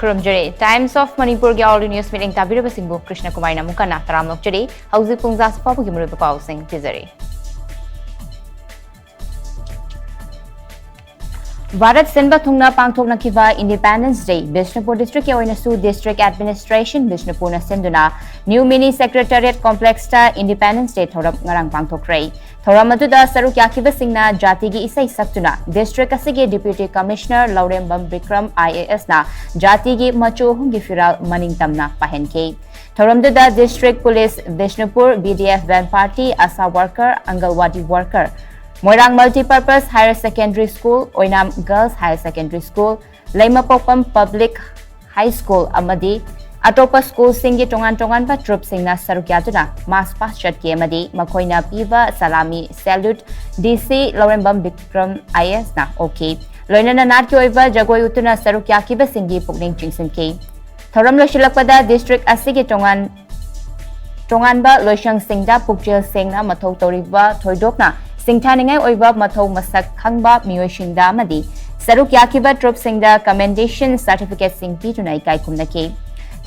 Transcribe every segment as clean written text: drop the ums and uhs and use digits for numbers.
Kurumjare, Times of Manipur All News Meeting Tabira Singhu Krishna Kumar Namukana Taramokjare, Hausi Pungzas Papu Gimuru Pau Singh Tizare. Bharat Sinba Thungna Pangthokna Kiva Independence Day, Bishnupur District Oinasu District Administration, Bishnupur Sinduna, New Mini Secretariat Complex Ta Independence Day Thoram Ngarang Pangthokrai. Thoramatuda Saruk Yakiba Singna Jatigi Isai Saktuna, District Asige Deputy Commissioner Laurembam Bikram IAS na Jatigi Macho Hungi Firal Maningtamna Pahenke. Thoramduda District Police Bishnupur BDF Van Party Asa Worker Angalwadi Worker. Moirang Multipurpose Higher Secondary School, Oinam Girls Higher Secondary School, Laimapopam Public High School Amadi, Atopa School Singi Tongan pa Troop Singna Sarukyatuna, Mas Pashat Amadi, Makoina Piva, Salami, Salute, DC, Laurembam Bikram IS na, okay. Loinana Natyoiva, Jagoy Utuna Sarukyakiba Singi Pugning Chingsin K. Thoram Loshilakpada District Asigi Tongan ba Loshang Singda Pukjil Singna Mato Toriva Toidokna. Singthaningai oiba mathau masak khangba mioisingda amadi saruk yakiba trop singda commendation certificate sing pitunai kai kumnake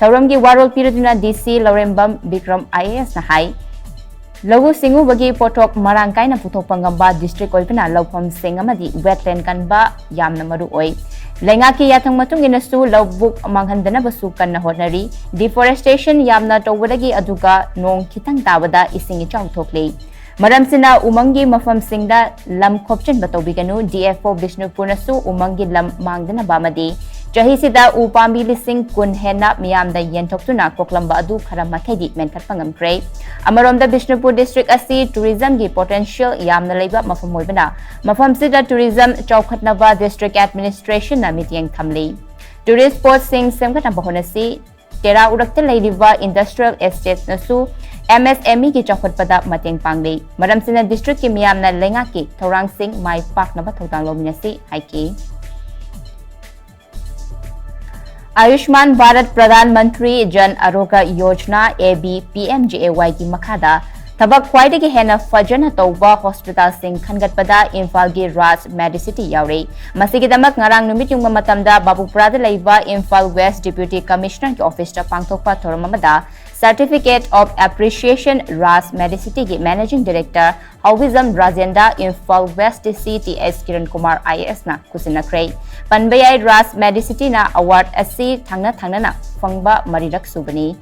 thauramgi warol piraduna DC Laurembam Bikram IAS na hai Lagu singu bagi potok marangkai na putok pangamba district oibna lawpham sing amadi wetland kanba yamna maru oi Lengaki yathang matung inasu lawbuk manghandana basu kanna honari deforestation yamna tawwadagi aduga nong khitang tabada ising ichau thoklei Maramsina umangi mafam singda lam khopchen batobiganu DFO Bishnupur nasu umangi lam mangdana bamadi Jahisida upambi lising kun hena miyamda yentoktuna koklamba adu kharamathaidi menkhatpangamkre Amaromda Bishnupur district asi tourism gi potential yamna leiba mafam oibana mafam sida tourism chawkhatnaba district administration na mityeng thamli Tourist sport sing semkhatna bahonasi Tera urakte leidiva industrial estates nasu MSME ki chawkhatpada mateng pangli maramsina district ki miyamna lengaki thorang sing mai paknaba thodang lominasi haiki Ayushman Bharat Pradhan Mantri Jan Arogya Yojana AB PMJAY ki makhada Tabak Khwaidagi hena fajana tawba hospital sing khangatpada Imphal gi Raj Medicity yauri masigidamak ngarang numit yung matamda Babupurada leiba Imphal West Deputy Commissioner ki office ta pangthokpa thoramamada Certificate of Appreciation Raj Medicity gi Managing Director Hawizam Rajenda Imphal West DC TS Kiran Kumar IAS na kusinakray Panbayay Raj Medicity na award asi thangna na fangba marirak subani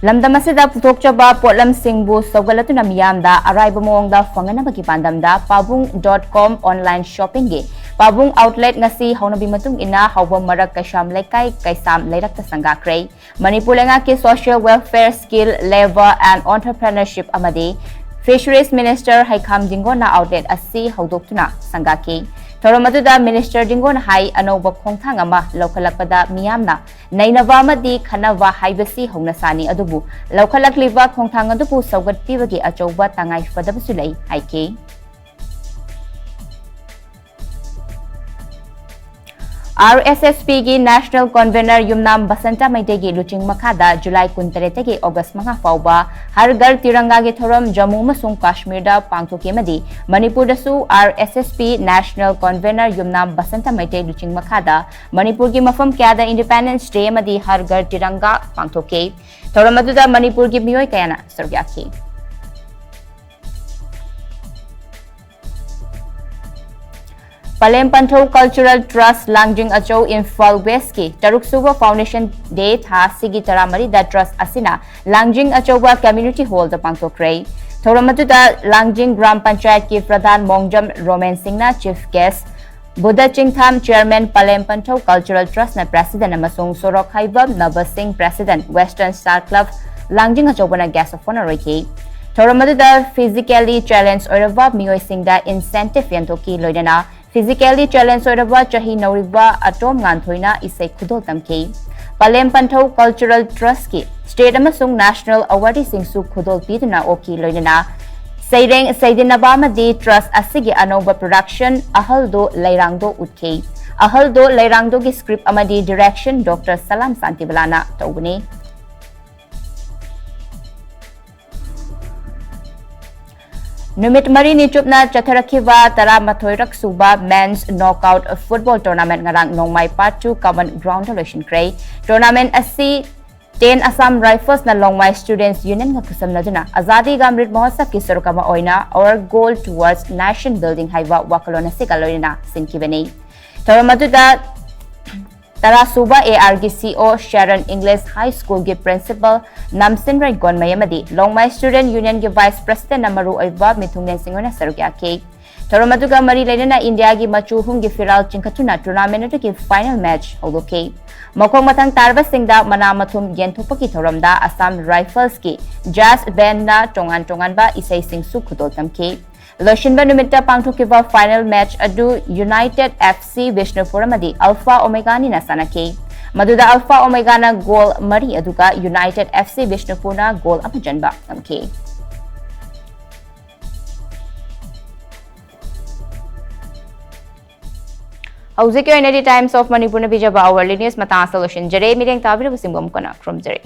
Lamdamasida putokchaba potlam singbu sogalatuna miyamda araiba moongda fanganabagi pandamda pabung.com online shopping gi pabung outlet ngasi haunabi matung ina hawba marak kaisham lekai kaisam leirakta sangakre Manipur lenga ki social welfare skill labor and entrepreneurship amadi Fisheries Minister Haikam Dingo na outlet asi haudoktuna sangaki Thoramatuda Minister Dingo na hai anoba khongthang ama lokhalakpada miyamna nainava amadi khanava haibasi hongnasani adubu lokhalakliba khongthang adubu saugat pibagi achouba tangai fadabasu lei haike RSSP gi National Convener Yumnam Basanta Maitegi Luching Makhada July 13 gi August mga fauba Har Ghar Tiranga gi thoram Jammu masung Kashmir da pangthoki madi Manipur da su RSSP National Convener Yumnam Basanta Maitegi Luching Makhada Manipur gi mafam kyada Independence Day madi Har Ghar Tiranga pangthoki thoram aduda Manipur gi miyoi kayana sargyaki Palem Pantho Cultural Trust Langjing Acho Imphal West ki Taruk Suba Foundation Day tha sigi taramari da trust asina Langjing Achoba Community Hall da pangthokre Thoramatuda Langjing Gram Panchayat ki Pradhan Mongjam Roman Singh na chief guest Buddha Chingtham Chairman Palem Pantho Cultural Trust na President amasung Sorok Haibam Nava Singh President Western Star Club Langjing Achoba na guest of honor ki Thoramatuda Physically Challenged Orava Miyoi Singh da incentive yantoki loidana Physically challenged oraba chahi nauriba atom nganthoina isai khudol tamke Palem Pantho Cultural Trust ki state amasung national awardee singsu khudol piduna oki loinana Saireng Saidinaba madi trust asigi anoba production ahaldo lairangdo utke ahaldo lairangdo gi script amadi direction Dr. Salam Santibalana tawuni Numit Mari ni chupna Chatharakiva Taramathoi Suba Men's Knockout Football Tournament ngarang Nongmai Part 2 Common Ground Relation Cray. Tournament asi 10 Assam Rifles na Longmai Students Union nga kusam na duna. Azadi Gamrit Mahotsav ki Surukama Oina our goal towards nation building haiba wakalona sikaloina sinkibani. Toramatuda Tara Suba ARGCO Sharon English High School ki Principal Namsin Raigon Mayamadi Longmai Student Union ki Vice President Namaru Oiba Mithungnen Singona Sarugya Ke Toramatuga Mari Lenana India ki Machuhung ki Firal Chinkatuna tournament ki final match holoke Mokong Matang Tarba Singda Manamathum Yenthopaki Thoramda Assam Rifles ki Jazz Band na Tongan ba Isay Sing Sukudoltam ke Loshinba Numita Pangthukiva final match adu United FC Vishnupur amadi Alpha Omega ni nasana ke Maduda Alpha Omega na goal mari aduga United FC Vishnupur na goal amajanba amke Hauzik yo Times of Manipur na bijaba hourly news mata solution jare mireng tabir busimbom kana from jare